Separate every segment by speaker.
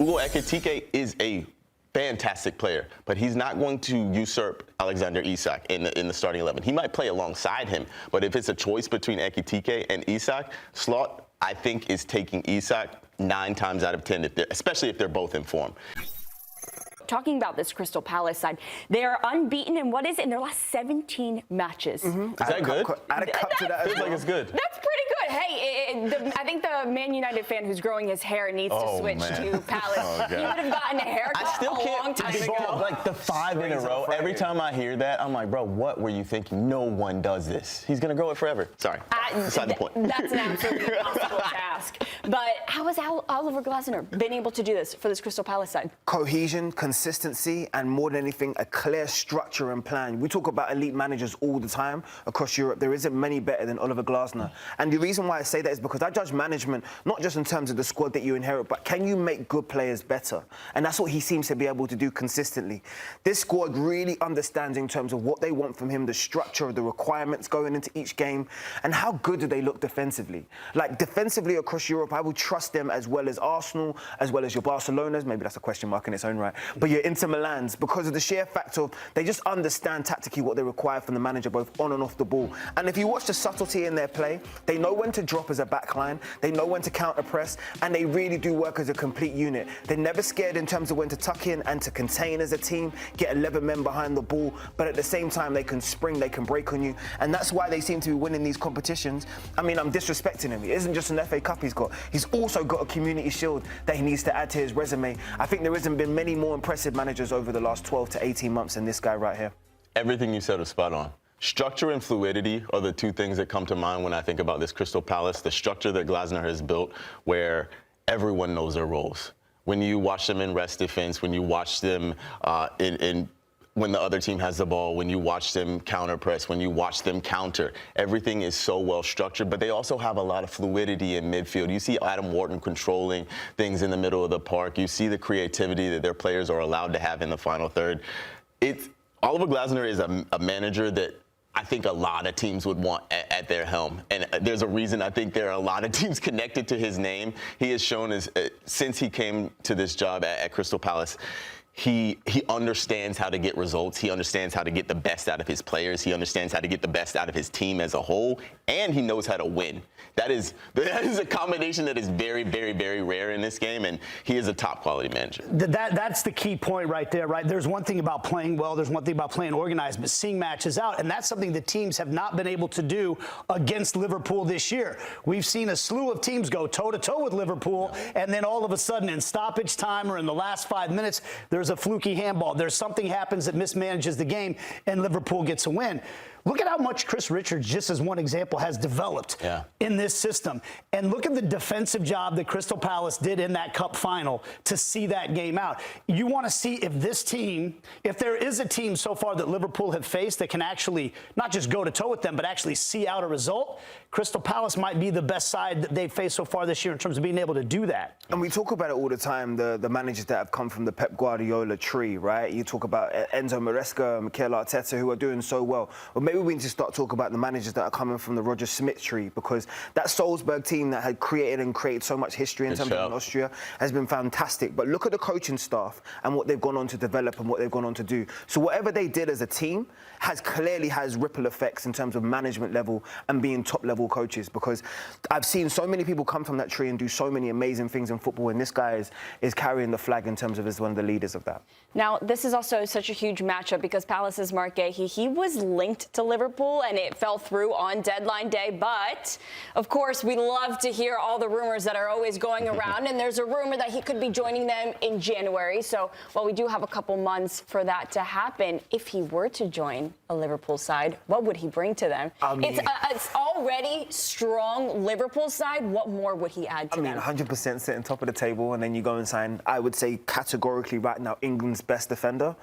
Speaker 1: Hugo Ekitike is a fantastic player, but he's not going to usurp Alexander Isak in the starting 11. He might play alongside him, but if it's a choice between Ekitike and Isak, Slot, I think, is taking Isak 9 times out of 10, especially if they're both in form.
Speaker 2: Talking about this Crystal Palace side, they are unbeaten in what is it, in their last 17 matches.
Speaker 1: Mm-hmm. Is that good?
Speaker 3: Add a cup to that.
Speaker 1: Feels like it's good.
Speaker 2: That's pretty good. Hey, I think the Man United fan who's growing his hair needs to switch to Palace. He would have gotten a haircut a long time ago.
Speaker 1: Like the 5 in a row. Every time I hear that, I'm like, bro, what were you thinking? No one does this. He's gonna grow it forever. Sorry. Beside the point.
Speaker 2: That's an absolutely impossible task. But how has Oliver Glasner been able to do this for this Crystal Palace side?
Speaker 3: Cohesion, consistency, and more than anything, a clear structure and plan. We talk about elite managers all the time across Europe. There isn't many better than Oliver Glasner. And the reason why I say that is because I judge management not just in terms of the squad that you inherit, but can you make good players better? And that's what he seems to be able to do consistently. This squad really understands in terms of what they want from him, the structure of the requirements going into each game, and how good do they look defensively. Like, defensively across Europe, I would trust them as well as Arsenal, as well as your Barcelonas. Maybe that's a question mark in its own right. But your Inter Milans, because of the sheer fact of they just understand tactically what they require from the manager, both on and off the ball. And if you watch the subtlety in their play, they know when to drop as a backline, they know when to counter press, and they really do work as a complete unit. They're never scared in terms of when to tuck in and to contain as a team, get 11 men behind the ball, but at the same time they can spring, they can break on you, and that's why they seem to be winning these competitions. I mean, I'm disrespecting him. It isn't just an FA Cup he's got. He's also got a Community Shield that he needs to add to his resume. I think there hasn't been many more impressive managers over the last 12 to 18 months than this guy right here.
Speaker 1: Everything you said was spot on. Structure and fluidity are the 2 things that come to mind when I think about this Crystal Palace. The structure that Glasner has built where everyone knows their roles. When you watch them in rest defense, when you watch them when the other team has the ball, when you watch them counter press, when you watch them counter, everything is so well structured, but they also have a lot of fluidity in midfield. You see Adam Wharton controlling things in the middle of the park. You see the creativity that their players are allowed to have in the final third. Oliver Glasner is a manager that I think a lot of teams would want at their helm. And there's a reason I think there are a lot of teams connected to his name. He has shown since he came to this job at Crystal Palace, he understands how to get results. He understands how to get the best out of his players. He understands how to get the best out of his team as a whole, and he knows how to win. That is a combination that is very, very, very rare in this game, and he is a top quality manager.
Speaker 4: That's the key point right there, right? There's one thing about playing well, there's one thing about playing organized, but seeing matches out, and that's something the teams have not been able to do against Liverpool this year. We've seen a slew of teams go toe-to-toe with Liverpool, and then all of a sudden in stoppage time or in the last 5 minutes, there's a fluky handball. There's something happens that mismanages the game, and Liverpool gets a win. Look at how much Chris Richards, just as one example, has developed in this system. And look at the defensive job that Crystal Palace did in that cup final to see that game out. You want to see if this team, if there is a team so far that Liverpool have faced that can actually not just go to toe with them, but actually see out a result, Crystal Palace might be the best side that they've faced so far this year in terms of being able to do that.
Speaker 3: And we talk about it all the time, the managers that have come from the Pep Guardiola tree, right? You talk about Enzo Maresca, Mikel Arteta, who are doing so well. Well, maybe we need to start talking about the managers that are coming from the Roger Smith tree, because that Salzburg team that had created so much history in terms of Austria has been fantastic. But look at the coaching staff and what they've gone on to develop and what they've gone on to do. So whatever they did as a team clearly has ripple effects in terms of management level and being top level coaches, because I've seen so many people come from that tree and do so many amazing things in football, and this guy is carrying the flag in terms of as one of the leaders of that.
Speaker 2: Now, this is also such a huge matchup because Palace's Marc Guehi, he was linked to Liverpool and it fell through on deadline day. But, of course, we love to hear all the rumors that are always going around. And there's a rumor that he could be joining them in January. So, while we do have a couple months for that to happen, if he were to join a Liverpool side, what would he bring to them? I mean, it's already strong Liverpool side. What more would he add to them?
Speaker 3: 100% sitting top of the table, and then you go and sign, I would say categorically right now, England's best defender,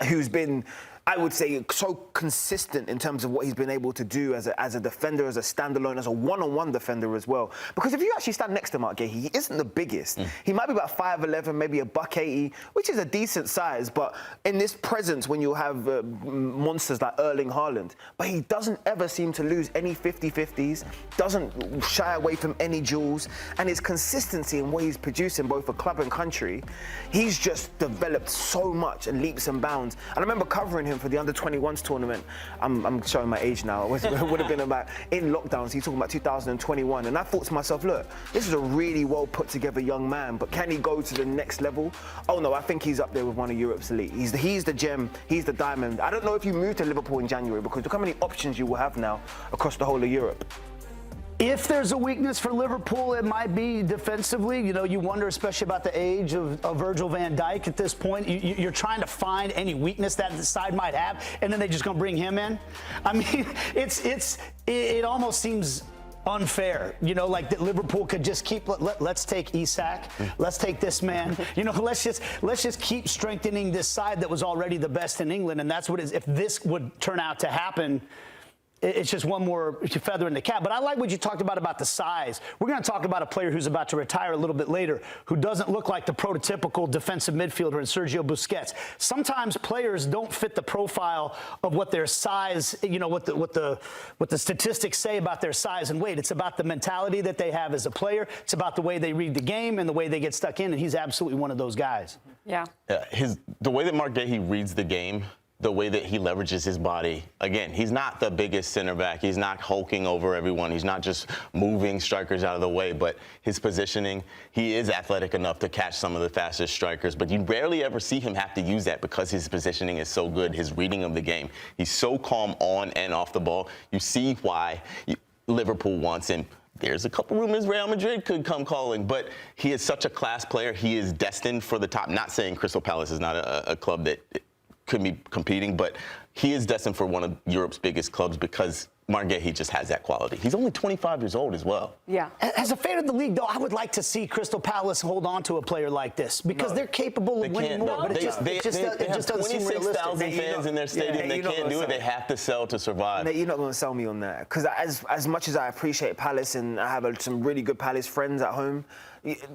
Speaker 3: who's been I would say, so consistent in terms of what he's been able to do as a defender, as a standalone, as a one-on-one defender as well. Because if you actually stand next to Marc Guehi, he isn't the biggest. He might be about 5'11", maybe $180, which is a decent size, but in this presence when you have monsters like Erling Haaland, but he doesn't ever seem to lose any 50-50s, doesn't shy away from any duels, and his consistency in what he's producing both for club and country, he's just developed so much and leaps and bounds. And I remember covering him for the under-21s tournament. I'm showing my age now. It would have been about in lockdowns. He's talking about 2021, and I thought to myself, look, this is a really well put together young man, but can he go to the next level? Oh no, I think he's up there with one of Europe's elite. He's the gem, he's the diamond. I don't know if you move to Liverpool in January, because look how many options you will have now across the whole of Europe.
Speaker 4: If there's a weakness for Liverpool, it might be defensively. You know, you wonder, especially about the age of Virgil van Dijk at this point. You're trying to find any weakness that the side might have, and then they're just going to bring him in. I mean, it almost seems unfair, you know, like that Liverpool could just keep, let's take Isak, let's take this man, you know, let's just keep strengthening this side that was already the best in England, and that's what it is. If this would turn out to happen, it's just one more feather in the cap. But I like what you talked about the size. We're going to talk about a player who's about to retire a little bit later, who doesn't look like the prototypical defensive midfielder in Sergio Busquets. Sometimes players don't fit the profile of what their size, you know, what the statistics say about their size and weight. It's about the mentality that they have as a player. It's about the way they read the game and the way they get stuck in, and he's absolutely one of those guys.
Speaker 2: Yeah.
Speaker 1: The way that Marc Guehi reads the game, the way that he leverages his body. Again, he's not the biggest center back. He's not hulking over everyone. He's not just moving strikers out of the way, but his positioning, he is athletic enough to catch some of the fastest strikers, but you rarely ever see him have to use that because his positioning is so good, his reading of the game. He's so calm on and off the ball. You see why Liverpool wants him. There's a couple rumors Real Madrid could come calling, but he is such a class player. He is destined for the top. Not saying Crystal Palace is not a club that could be competing, but he is destined for one of Europe's biggest clubs because Marc Guehi just has that quality. He's only 25 years old as well.
Speaker 2: Yeah.
Speaker 4: As a fan of the league, though, I would like to see Crystal Palace hold on to a player like this because they're capable of winning more, but it just doesn't seem realistic.
Speaker 1: 26,000 fans in their stadium. They can't do it. They have to sell to survive.
Speaker 3: You're not going to sell me on that, because as much as I appreciate Palace and I have some really good Palace friends at home,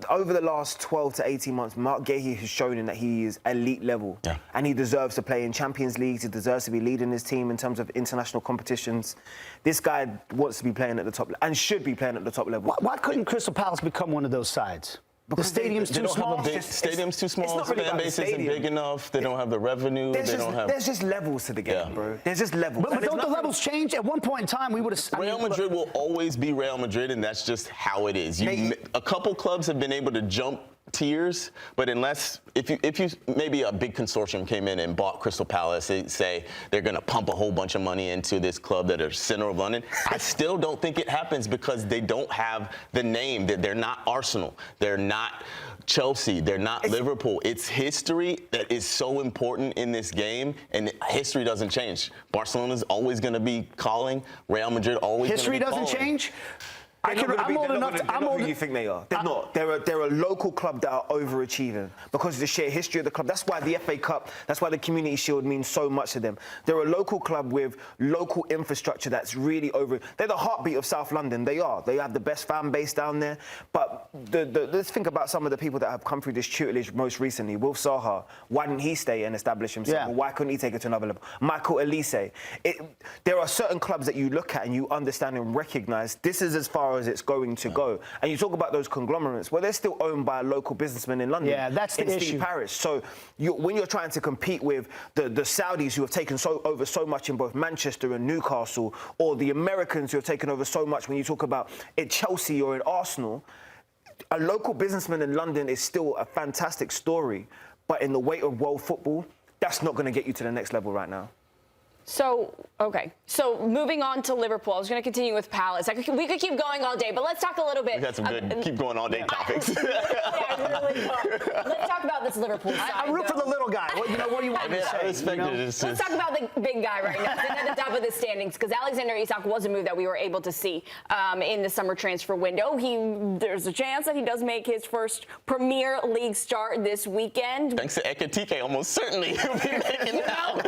Speaker 3: over the last 12 to 18 months, Marc Guehi has shown that he is elite level, and he deserves to play in Champions Leagues. He deserves to be leading his team in terms of international competitions. This guy wants to be playing at the top and should be playing at the top level.
Speaker 4: Why couldn't Crystal Palace become one of those sides? The stadium's too small.
Speaker 1: Stadium's too small. Fan base isn't big enough. They don't have the revenue.
Speaker 3: There's just levels to the game, bro. There's just levels.
Speaker 4: But don't the levels change? At one point in time, we would have.
Speaker 1: Real Madrid will always be Real Madrid, and that's just how it is. A couple clubs have been able to jump tiers, but if you maybe a big consortium came in and bought Crystal Palace, they say they're going to pump a whole bunch of money into this club that are center of London. I still don't think it happens because they don't have the name. That they're not Arsenal, they're not Chelsea, they're not Liverpool. It's history that is so important in this game, and history doesn't change. Barcelona's always going to be calling. Real Madrid always going to be calling.
Speaker 4: History doesn't change?
Speaker 3: I'm old enough. I'm old. Who you think they are? They're not. They're a local club that are overachieving because of the sheer history of the club. That's why the FA Cup, that's why the Community Shield means so much to them. They're a local club with local infrastructure that's really over. They're the heartbeat of South London. They are. They have the best fan base down there. But let's think about some of the people that have come through this tutelage most recently. Wilf Zaha. Why didn't he stay and establish himself?
Speaker 4: Yeah.
Speaker 3: Or why couldn't he take it to another level? Michael Elise. There are certain clubs that you look at and you understand and recognise this is as far as it's going to go. And you talk about those conglomerates, well, they're still owned by a local businessman in London.
Speaker 4: Yeah, that's the issue.
Speaker 3: Steve Parish. So when you're trying to compete with the Saudis who have taken over so much in both Manchester and Newcastle, or the Americans who have taken over so much when you talk about at Chelsea or in Arsenal, a local businessman in London is still a fantastic story. But in the weight of world football, that's not going to get you to the next level right now.
Speaker 2: So, okay. So, moving on to Liverpool. I was going to continue with Palace. We could keep going all day, but let's talk a little bit.
Speaker 1: We got some good keep going all day topics.
Speaker 2: Let's talk about this Liverpool side.
Speaker 4: I root for the little guy. What do you want me to say?
Speaker 2: Let's talk about the big guy right now, sitting at the top of the standings, because Alexander Isak was a move that we were able to see in the summer transfer window. There's a chance that he does make his first Premier League start this weekend.
Speaker 1: Thanks to Ekitike, almost certainly he'll be making it out.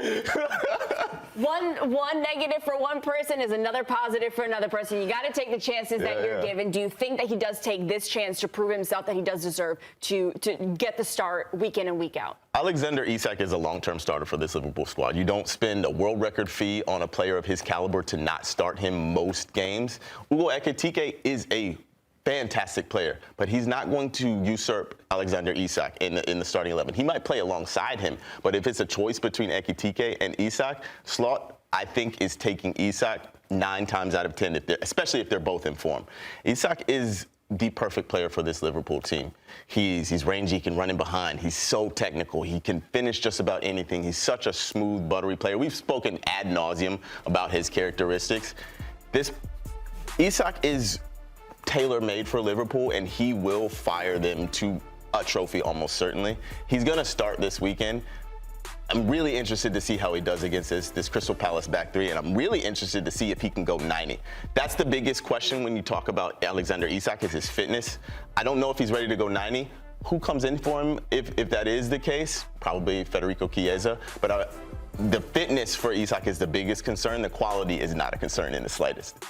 Speaker 2: one negative for one person is another positive for another person. You got to take the chances that you're given. Do you think that he does take this chance to prove himself that he does deserve to get the start week in and week out?
Speaker 1: Alexander Isak is a long-term starter for this Liverpool squad. You don't spend a world record fee on a player of his caliber to not start him most games. Hugo Ekitike is a fantastic player, but he's not going to usurp Alexander Isak in the starting 11. He might play alongside him, but if it's a choice between Ekitike and Isak, Slot, I think, is taking Isak 9 times out of 10, especially if they're both in form. Isak is the perfect player for this Liverpool team. He's rangy, he can run in behind. He's so technical. He can finish just about anything. He's such a smooth, buttery player. We've spoken ad nauseum about his characteristics. Isak is tailor-made for Liverpool, and he will fire them to a trophy almost certainly. He's going to start this weekend. I'm really interested to see how he does against this Crystal Palace back three, and I'm really interested to see if he can go 90. That's the biggest question when you talk about Alexander Isak, is his fitness. I don't know if he's ready to go 90. Who comes in for him if that is the case? Probably Federico Chiesa. But the fitness for Isak is the biggest concern. The quality is not a concern in the slightest.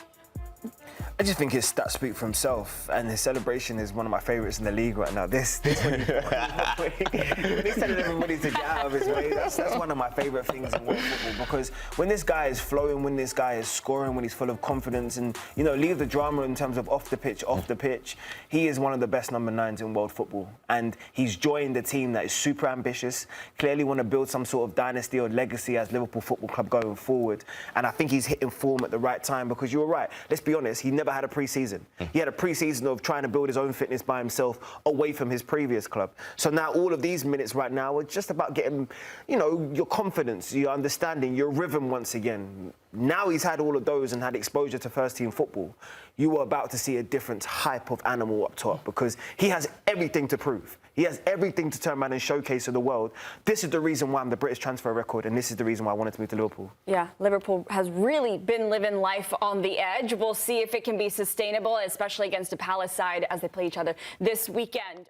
Speaker 3: I just think his stats speak for himself, and his celebration is one of my favourites in the league right now. This when he's telling everybody to get out of his way, that's one of my favourite things in world football, because when this guy is flowing, when this guy is scoring, when he's full of confidence, and, you know, leave the drama in terms of off the pitch, he is one of the best number 9s in world football, and he's joined a team that is super ambitious, clearly want to build some sort of dynasty or legacy as Liverpool Football Club going forward, and I think he's hitting form at the right time, because you were right, let's be honest, he never had a pre-season. He had a pre-season of trying to build his own fitness by himself away from his previous club. So now all of these minutes right now are just about getting, you know, your confidence, your understanding, your rhythm once again. Now he's had all of those and had exposure to first-team football. You are about to see a different type of animal up top, because he has everything to prove. He has everything to turn around and showcase to the world. This is the reason why I'm the British transfer record, and this is the reason why I wanted to move to Liverpool.
Speaker 2: Yeah, Liverpool has really been living life on the edge. We'll see if it can be sustainable, especially against a Palace side as they play each other this weekend.